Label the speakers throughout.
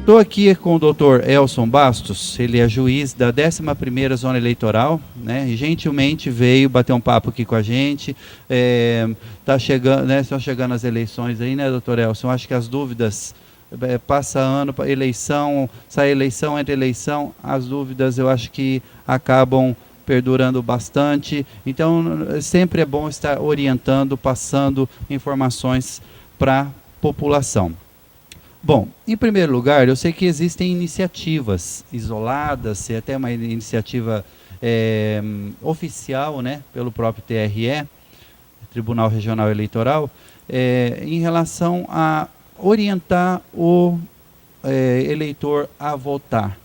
Speaker 1: Estou aqui com o doutor Elson Bastos, ele é juiz da 11ª Zona Eleitoral, né, e gentilmente veio bater um papo aqui com a gente. Tá chegando, né, estão chegando as eleições aí, né, doutor Elson? Acho que as dúvidas, passa ano, eleição, sai eleição, entra eleição, as dúvidas eu acho que acabam perdurando bastante. Então, sempre é bom estar orientando, passando informações para a população. Bom, em primeiro lugar, eu sei que existem iniciativas isoladas, até uma iniciativa oficial, né, pelo próprio TRE, Tribunal Regional Eleitoral, em relação a orientar o eleitor a votar.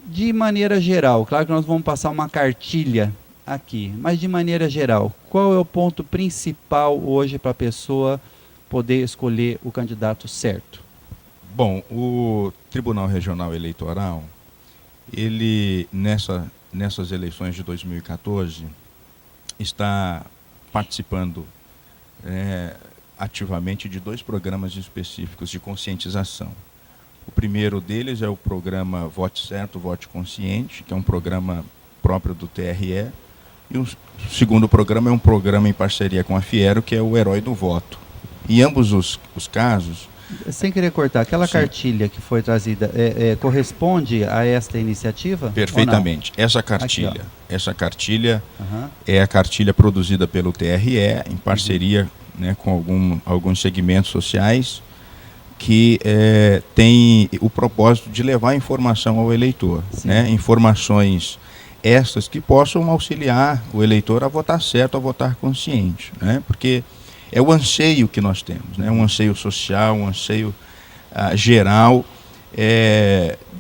Speaker 1: De maneira geral, claro que nós vamos passar uma cartilha aqui, mas de maneira geral, qual é o ponto principal hoje para a pessoa poder escolher o candidato certo?
Speaker 2: Bom, o Tribunal Regional Eleitoral, ele nessas eleições de 2014, está participando ativamente de 2 programas específicos de conscientização. O primeiro deles é o programa Vote Certo, Vote Consciente, que é um programa próprio do TRE, e o segundo programa é um programa em parceria com a Fiero, que é o Herói do Voto. Em ambos os casos...
Speaker 1: Sem querer cortar, aquela
Speaker 2: Sim.
Speaker 1: Cartilha que foi trazida corresponde a esta iniciativa?
Speaker 2: Perfeitamente. Essa cartilha é a cartilha produzida pelo TRE, em parceria né, com alguns segmentos sociais, que tem o propósito de levar informação ao eleitor, né, informações estas que possam auxiliar o eleitor a votar certo, a votar consciente, né, porque é o anseio que nós temos, né, um anseio social, um anseio geral,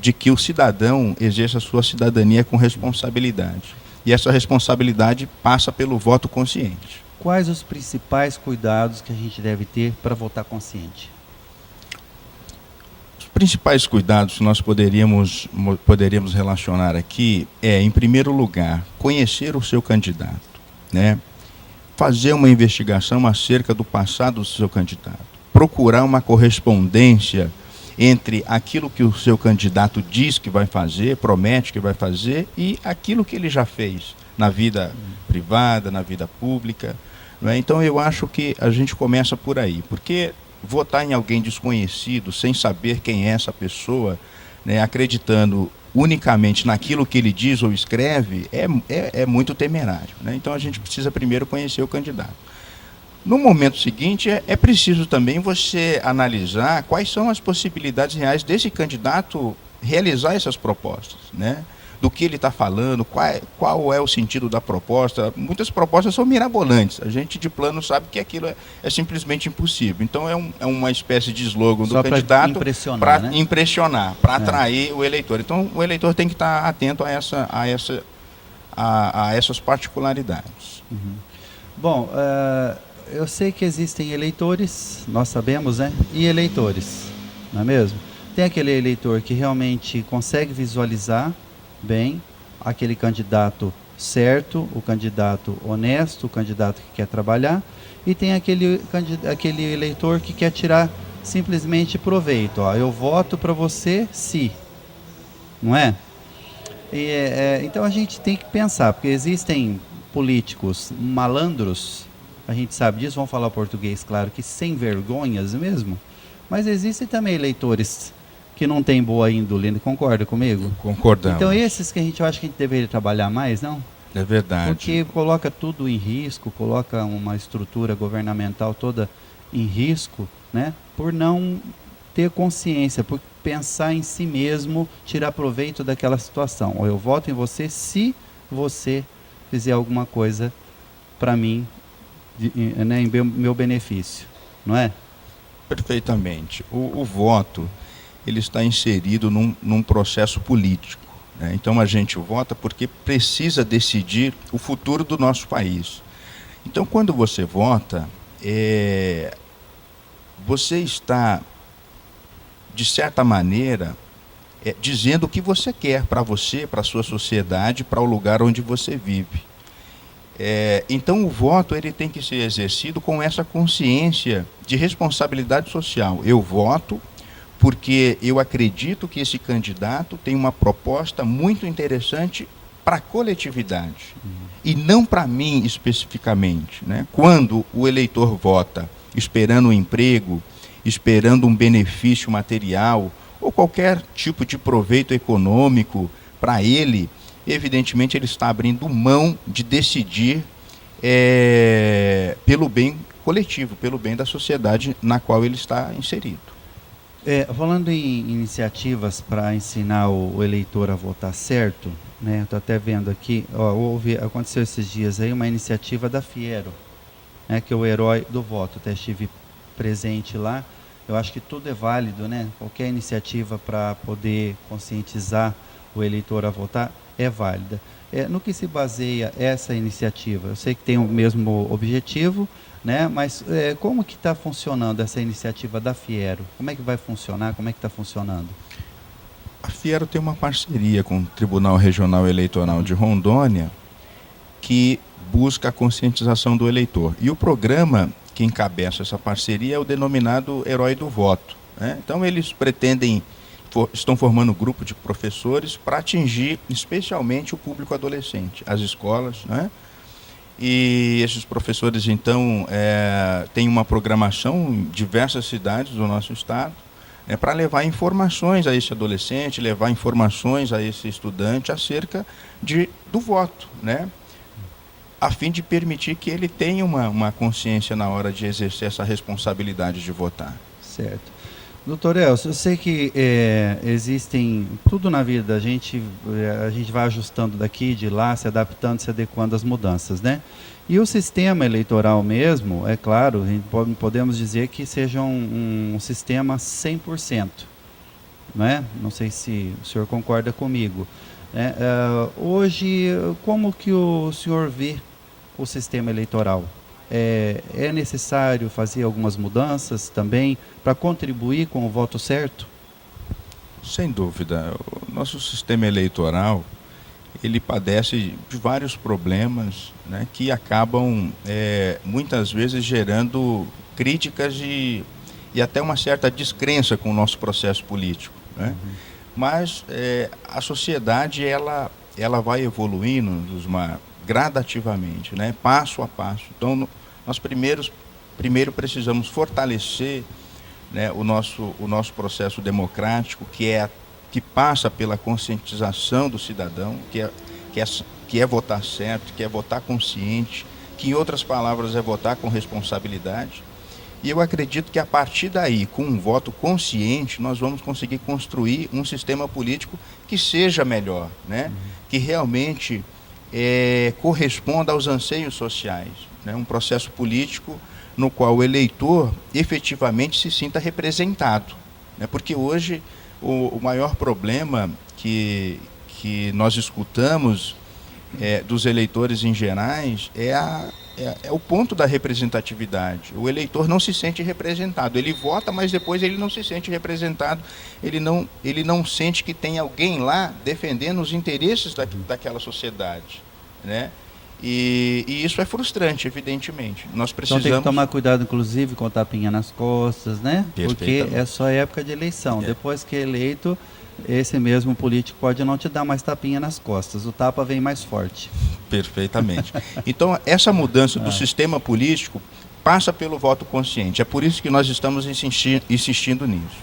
Speaker 2: de que o cidadão exerça a sua cidadania com responsabilidade. E essa responsabilidade passa pelo voto consciente.
Speaker 1: Quais os principais cuidados que a gente deve ter para votar consciente?
Speaker 2: Os principais cuidados que nós poderíamos relacionar aqui em primeiro lugar, conhecer o seu candidato, né? Fazer uma investigação acerca do passado do seu candidato, procurar uma correspondência entre aquilo que o seu candidato diz que vai fazer, promete que vai fazer, e aquilo que ele já fez na vida privada, na vida pública, não é? Então eu acho que a gente começa por aí, porque votar em alguém desconhecido, sem saber quem é essa pessoa, né, acreditando unicamente naquilo que ele diz ou escreve, é muito temerário, né? Então a gente precisa primeiro conhecer o candidato. No momento seguinte, é preciso também você analisar quais são as possibilidades reais desse candidato realizar essas propostas, né? Do que ele está falando, qual é o sentido da proposta. Muitas propostas são mirabolantes, a gente de plano sabe que aquilo é simplesmente impossível. Então é uma espécie de slogan do candidato para impressionar, para atrair o eleitor. Então o eleitor tem que estar atento a essas particularidades.
Speaker 1: Uhum. Bom, eu sei que existem eleitores, nós sabemos, né? E eleitores, não é mesmo? Tem aquele eleitor que realmente consegue visualizar bem aquele candidato certo, o candidato honesto, o candidato que quer trabalhar, e tem aquele eleitor que quer tirar simplesmente proveito. Ó, eu voto para você se, não é? Então a gente tem que pensar, porque existem políticos malandros, a gente sabe disso, vamos falar português, claro, que sem vergonhas mesmo, mas existem também eleitores que não têm boa índole, concorda comigo?
Speaker 2: Concordamos.
Speaker 1: Então esses que a gente acha que a gente deveria trabalhar mais, não?
Speaker 2: É verdade.
Speaker 1: Porque coloca tudo em risco, coloca uma estrutura governamental toda em risco, né? Por não ter consciência, por pensar em si mesmo, tirar proveito daquela situação. Ou eu voto em você se você fizer alguma coisa para mim, né, em meu benefício, não é?
Speaker 2: Perfeitamente. O voto, ele está inserido num processo político, né? Então a gente vota porque precisa decidir o futuro do nosso país. Então quando você vota, você está, de certa maneira, dizendo o que você quer para você, para a sua sociedade, para o lugar onde você vive. Então o voto ele tem que ser exercido com essa consciência de responsabilidade social. Eu voto porque eu acredito que esse candidato tem uma proposta muito interessante para a coletividade, e não para mim especificamente, né? Quando o eleitor vota esperando um emprego, esperando um benefício material ou qualquer tipo de proveito econômico para ele, evidentemente ele está abrindo mão de decidir pelo bem coletivo, pelo bem da sociedade na qual ele está inserido.
Speaker 1: Falando em iniciativas para ensinar o eleitor a votar certo, né? Estou até vendo aqui, aconteceu esses dias aí uma iniciativa da Fiero, né? Que é o herói do voto. Até estive presente lá. Eu acho que tudo é válido, né? Qualquer iniciativa para poder conscientizar o eleitor a votar é válida. No que se baseia essa iniciativa? Eu sei que tem o mesmo objetivo, né? Mas como que está funcionando essa iniciativa da Fiero? Como é que vai funcionar? Como é que está funcionando?
Speaker 2: A Fiero tem uma parceria com o Tribunal Regional Eleitoral de Rondônia, que busca a conscientização do eleitor. E o programa que encabeça essa parceria é o denominado Herói do Voto, né? Então eles estão formando um grupo de professores para atingir especialmente o público adolescente, as escolas, né? E esses professores, então, têm uma programação em diversas cidades do nosso estado, para levar informações a esse adolescente, levar informações a esse estudante acerca do voto, né? A fim de permitir que ele tenha uma consciência na hora de exercer essa responsabilidade de votar.
Speaker 1: Certo. Doutor Elcio, eu sei que existem, tudo na vida, a gente vai ajustando daqui, de lá, se adaptando, se adequando às mudanças, né? E o sistema eleitoral mesmo, é claro, podemos dizer que seja um sistema 100%, não é? Não sei se o senhor concorda comigo. Hoje, como que o senhor vê o sistema eleitoral? É necessário fazer algumas mudanças também para contribuir com o voto certo?
Speaker 2: Sem dúvida. O nosso sistema eleitoral, ele padece de vários problemas, né, que acabam muitas vezes gerando críticas e até uma certa descrença com o nosso processo político, né? Mas a sociedade ela vai evoluindo gradativamente, né, passo a passo. Então nós primeiro precisamos fortalecer, né, o nosso processo democrático, que passa pela conscientização do cidadão, que é votar certo, que é votar consciente, que, em outras palavras, é votar com responsabilidade. E eu acredito que, a partir daí, com um voto consciente, nós vamos conseguir construir um sistema político que seja melhor, né? Que realmente corresponda aos anseios sociais, né? Um processo político no qual o eleitor efetivamente se sinta representado, né? Porque hoje o maior problema que nós escutamos dos eleitores em gerais é o ponto da representatividade. O eleitor não se sente representado. Ele vota, mas depois ele não se sente representado. Ele não sente que tem alguém lá defendendo os interesses daquela sociedade, né? E isso é frustrante, evidentemente. Nós precisamos...
Speaker 1: Então tem que tomar cuidado, inclusive, com tapinha nas costas, né? Porque é só época de eleição. Depois que é eleito, esse mesmo político pode não te dar mais tapinha nas costas. O tapa vem mais forte.
Speaker 2: Perfeitamente. Então, essa mudança do sistema político passa pelo voto consciente. É por isso que nós estamos insistindo nisso.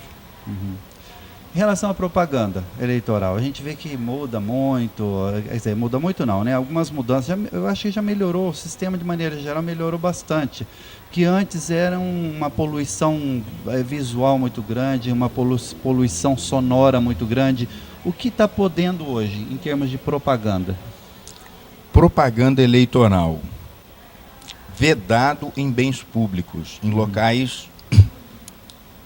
Speaker 1: Em relação à propaganda eleitoral, a gente vê que muda muito, quer dizer, muda muito não, né? Algumas mudanças, eu acho que já melhorou, o sistema de maneira geral melhorou bastante, que antes era uma poluição visual muito grande, uma poluição sonora muito grande. O que está podendo hoje, em termos de propaganda?
Speaker 2: Propaganda eleitoral, vedado em bens públicos, em locais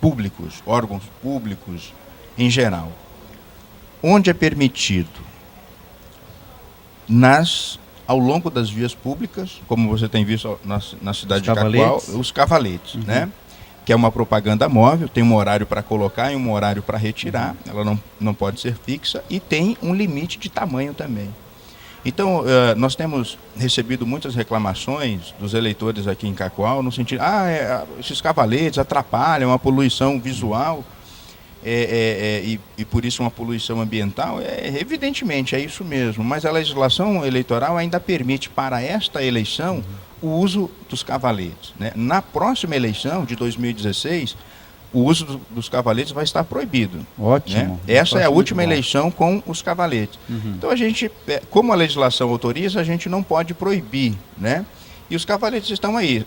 Speaker 2: públicos, órgãos públicos, em geral. Onde é permitido? Ao longo das vias públicas, como você tem visto na cidade de Cacoal, os cavaletes, né? Que é uma propaganda móvel, tem um horário para colocar e um horário para retirar, ela não pode ser fixa, e tem um limite de tamanho também. Então, nós temos recebido muitas reclamações dos eleitores aqui em Cacoal, no sentido, esses cavaletes atrapalham a poluição visual. e por isso uma poluição ambiental, evidentemente, é isso mesmo. Mas a legislação eleitoral ainda permite para esta eleição o uso dos cavaletes, né? Na próxima eleição de 2016, o uso dos cavaletes vai estar proibido.
Speaker 1: Ótimo.
Speaker 2: Né? Essa é a última eleição com os cavaletes. Então a gente, como a legislação autoriza, a gente não pode proibir, né? E os cavaletes estão aí,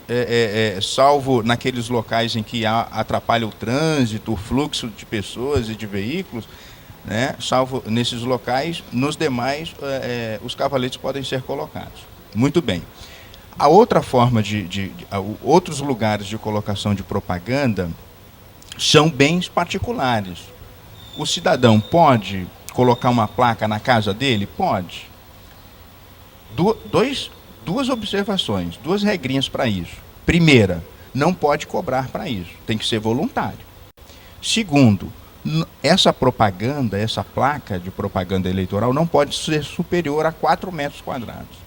Speaker 2: salvo naqueles locais em que atrapalha o trânsito, o fluxo de pessoas e de veículos, né? Salvo nesses locais, nos demais os cavaletes podem ser colocados. Muito bem. A outra forma outros lugares de colocação de propaganda são bens particulares. O cidadão pode colocar uma placa na casa dele? Pode. Duas observações, duas regrinhas para isso. Primeira, não pode cobrar para isso, tem que ser voluntário. Segundo, essa propaganda, essa placa de propaganda eleitoral não pode ser superior a 4 metros quadrados.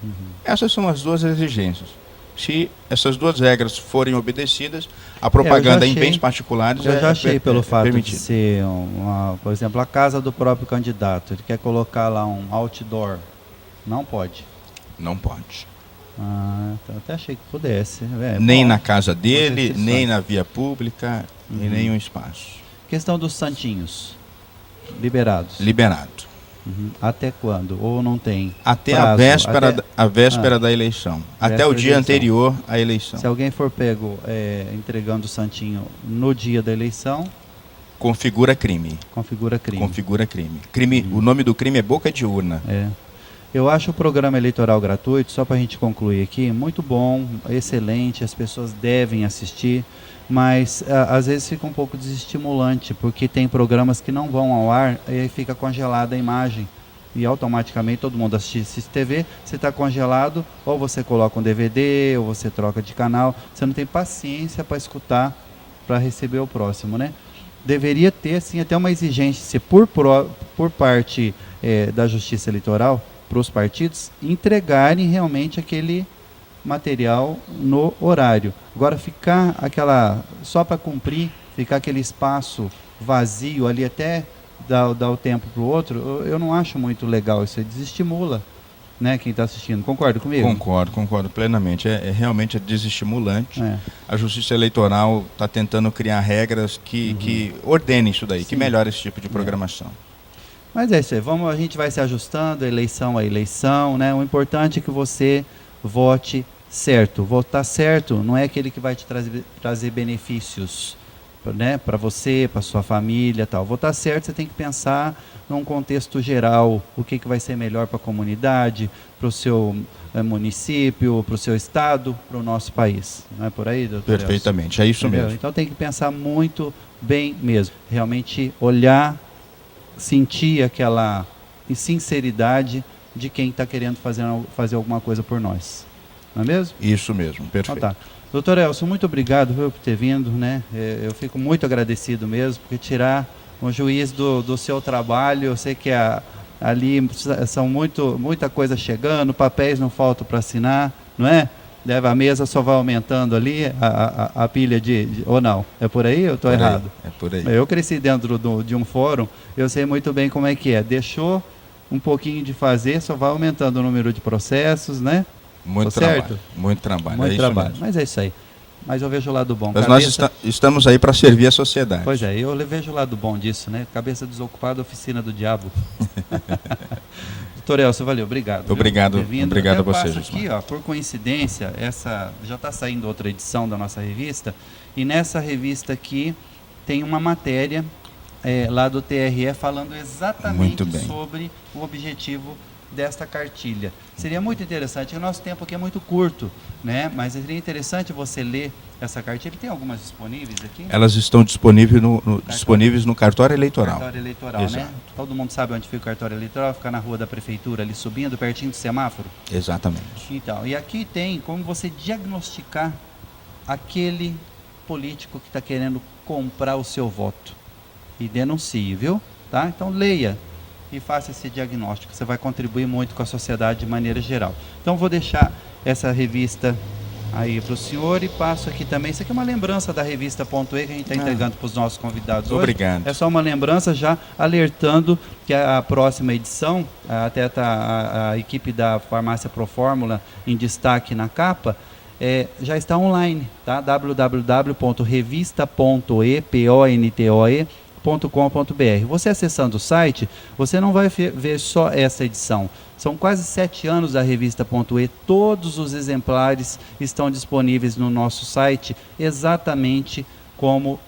Speaker 2: Essas são as duas exigências. Se essas duas regras forem obedecidas, a propaganda em bens particulares
Speaker 1: eu já achei pelo fato
Speaker 2: permitido.
Speaker 1: De ser, por exemplo, a casa do próprio candidato. Ele quer colocar lá um outdoor. Não pode.
Speaker 2: Não pode.
Speaker 1: Então até achei que pudesse.
Speaker 2: Nem na casa dele, nem na via pública, em nenhum espaço.
Speaker 1: Questão dos santinhos. Liberados.
Speaker 2: Liberado.
Speaker 1: Até quando? Ou não tem
Speaker 2: até
Speaker 1: prazo?
Speaker 2: A véspera da eleição. Até o dia anterior à eleição.
Speaker 1: Se alguém for pego entregando o santinho no dia da eleição...
Speaker 2: Configura crime.
Speaker 1: Configura crime.
Speaker 2: Configura crime. O nome do crime é boca de urna.
Speaker 1: Eu acho o programa eleitoral gratuito, só para a gente concluir aqui, muito bom, excelente, as pessoas devem assistir, mas às vezes fica um pouco desestimulante, porque tem programas que não vão ao ar e aí fica congelada a imagem. E automaticamente todo mundo assiste TV, você está congelado, ou você coloca um DVD, ou você troca de canal, você não tem paciência para escutar, para receber o próximo, né? Deveria ter, sim, até uma exigência por parte da Justiça Eleitoral, para os partidos entregarem realmente aquele material no horário. Agora ficar só para cumprir, ficar aquele espaço vazio ali até dar o tempo para o outro, eu não acho muito legal, isso desestimula, né, quem está assistindo. Concorda comigo?
Speaker 2: Concordo plenamente. Realmente desestimulante. A Justiça Eleitoral está tentando criar regras que ordenem isso daí, que melhorem esse tipo de programação.
Speaker 1: Mas é isso aí, a gente vai se ajustando, eleição a eleição, né? O importante é que você vote certo. Votar certo não é aquele que vai te trazer benefícios, né? Para você, para sua família, tal. Votar certo, você tem que pensar num contexto geral, o que vai ser melhor para a comunidade, para o seu município, para o seu estado, para o nosso país. Não é por aí, doutor?
Speaker 2: Perfeitamente, é isso
Speaker 1: Entendeu?
Speaker 2: mesmo.
Speaker 1: Então tem que pensar muito bem mesmo, realmente olhar, sentir aquela sinceridade de quem está querendo fazer alguma coisa por nós. Não é mesmo?
Speaker 2: Isso mesmo, perfeito.
Speaker 1: Então, tá. Doutor Elcio, muito obrigado por ter vindo, né? Eu fico muito agradecido mesmo, porque tirar um juiz do seu trabalho, eu sei que ali são muita coisa chegando, papéis não faltam para assinar, não é? A mesa só vai aumentando ali, a pilha ou não? É por aí? Eu estou errado?
Speaker 2: É por aí.
Speaker 1: Eu cresci dentro de um fórum, eu sei muito bem como é que é. Deixou um pouquinho de fazer, só vai aumentando o número de processos, né?
Speaker 2: Muito trabalho. Muito trabalho.
Speaker 1: Muito trabalho. Mas é isso aí. Mas eu vejo o lado bom.
Speaker 2: Mas nós estamos aí para servir a sociedade.
Speaker 1: Pois é, eu vejo o lado bom disso, né? Cabeça desocupada, oficina do diabo. Doutor Elcio, valeu, obrigado.
Speaker 2: Obrigado a vocês.
Speaker 1: Aqui, por coincidência, já está saindo outra edição da nossa revista, e nessa revista aqui tem uma matéria lá do TRE falando exatamente sobre o objetivo desta cartilha. Seria muito interessante, o nosso tempo aqui é muito curto, né? Mas seria interessante você ler essa cartilha. Tem algumas disponíveis aqui?
Speaker 2: Elas estão disponíveis no cartório eleitoral.
Speaker 1: Cartório eleitoral,
Speaker 2: exato,
Speaker 1: né? Todo mundo sabe onde fica o cartório eleitoral, fica na rua da prefeitura, ali subindo, pertinho do semáforo.
Speaker 2: Exatamente.
Speaker 1: Então, e aqui tem como você diagnosticar aquele político que está querendo comprar o seu voto. E denuncie, viu? Tá? Então leia e faça esse diagnóstico. Você vai contribuir muito com a sociedade de maneira geral. Então vou deixar essa revista aí para o senhor e passo aqui também. Isso aqui é uma lembrança da revista Ponto E que a gente está entregando para os nossos convidados hoje.
Speaker 2: Obrigado.
Speaker 1: É só uma lembrança já alertando que a próxima edição, até tá a equipe da Farmácia Profórmula em destaque na capa, já está online, tá? www.revista.e.com.br. Você acessando o site, você não vai ver só essa edição. São quase 7 anos da revista Ponto E. Todos os exemplares estão disponíveis no nosso site exatamente como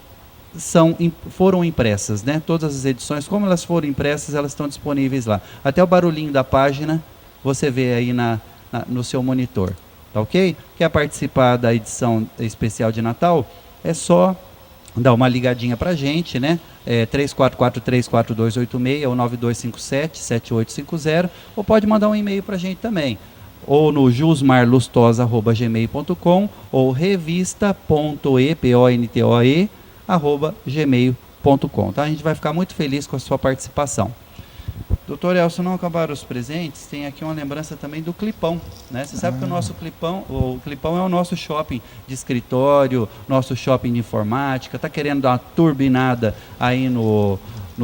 Speaker 1: foram impressas, né? Todas as edições, como elas foram impressas, elas estão disponíveis lá. Até o barulhinho da página você vê aí no seu monitor. Tá ok? Quer participar da edição especial de Natal? É só dar uma ligadinha pra gente, né? 34434286 ou 9257-7850, ou pode mandar um e-mail pra gente também, ou no jusmarlustosa@gmail.com ou revista.epontoe@gmail.com, tá? A gente vai ficar muito feliz com a sua participação. Doutor Elcio, não acabaram os presentes, tem aqui uma lembrança também do Clipão, né? Você sabe que o nosso Clipão, o Clipão é o nosso shopping de escritório, nosso shopping de informática, tá querendo dar uma turbinada aí no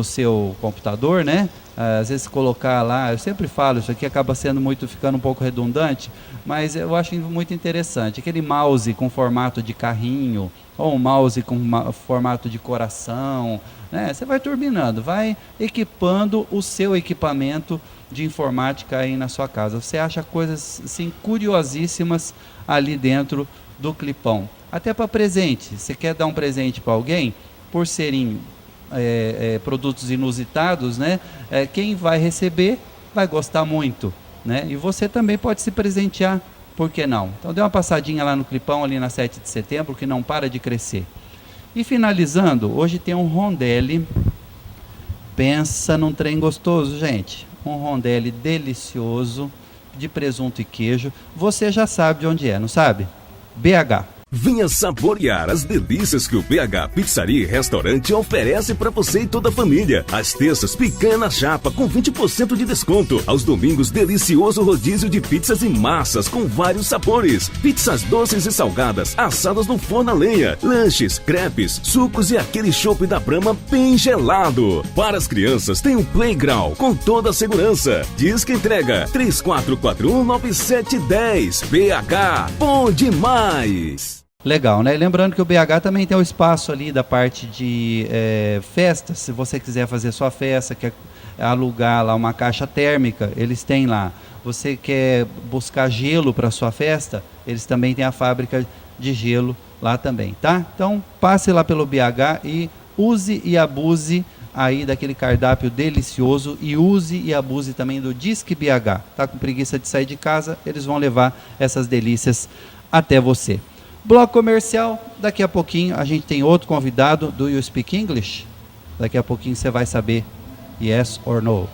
Speaker 1: seu computador, né? Às vezes colocar lá, eu sempre falo, isso aqui acaba ficando um pouco redundante, mas eu acho muito interessante, aquele mouse com formato de carrinho, ou um mouse com formato de coração, né? Você vai turbinando, vai equipando o seu equipamento de informática aí na sua casa. Você acha coisas assim, curiosíssimas ali dentro do Clipão. Até para presente, você quer dar um presente para alguém, por serem produtos inusitados, né? Quem vai receber vai gostar muito, né? E você também pode se presentear, por que não? Então dê uma passadinha lá no Clipão, ali na 7 de setembro, que não para de crescer. E finalizando, hoje tem um rondelli. Pensa num trem gostoso, gente. Um rondelli delicioso, de presunto e queijo. Você já sabe de onde é, não sabe? BH.
Speaker 3: Venha saborear as delícias que o BH Pizzaria e Restaurante oferece para você e toda a família. Às terças, picanha na chapa com 20% de desconto. Aos domingos, delicioso rodízio de pizzas e massas com vários sabores. Pizzas doces e salgadas, assadas no forno a lenha. Lanches, crepes, sucos e aquele chopp da Brahma bem gelado. Para as crianças, tem um playground com toda a segurança. Disque entrega 34419710. BH, bom demais!
Speaker 1: Legal, né? Lembrando que o BH também tem o espaço ali da parte de festas. Se você quiser fazer sua festa, quer alugar lá uma caixa térmica, eles têm lá. Você quer buscar gelo para sua festa, eles também têm a fábrica de gelo lá também, tá? Então, passe lá pelo BH e use e abuse aí daquele cardápio delicioso e use e abuse também do Disque BH. Tá com preguiça de sair de casa? Eles vão levar essas delícias até você. Bloco comercial, daqui a pouquinho a gente tem outro convidado do You Speak English? Daqui a pouquinho você vai saber yes or no.